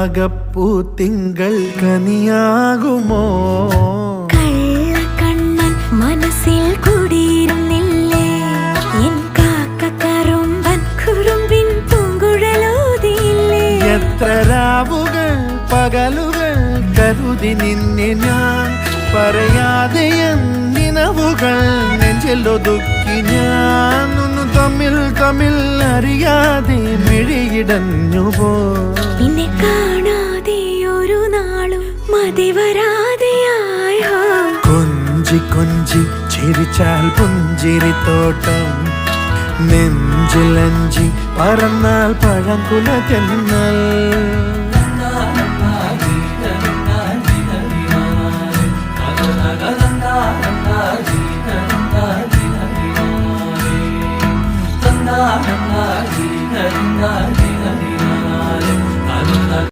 ആകപ്പൂ തിങ്കൾ കനിയാകുമോ? കള്ളക്കണ്ണൻ മനസ്സിൽ കുടിയിരുന്നില്ലേ? എൻ കാക്കക്കറുമ്പൻ കുറുമ്പിൻ പൂങ്കുഴലൂതിയില്ലേ? എത്ര രാവുകൾ പകലുകൾ കരുതി നിന്നെ ഞാൻ, പറയാതെ നിനവുകൾ നെഞ്ചിലൊതുക്കി ഞാൻ. തമ്മിൽ തമ്മിൽ അറിയാതെ മിഴിയിടഞ്ഞു പോ. നിന്നെ കാണാതെ ഒരു നാളും മതി വരാതെയായോ? കൊഞ്ചി കൊഞ്ചി ചിരിച്ചാൽ പുഞ്ചിരിത്തോട്ടം, നെഞ്ചിലഞ്ചി പറന്നാൽ പഴംകുല തെന്നൽ.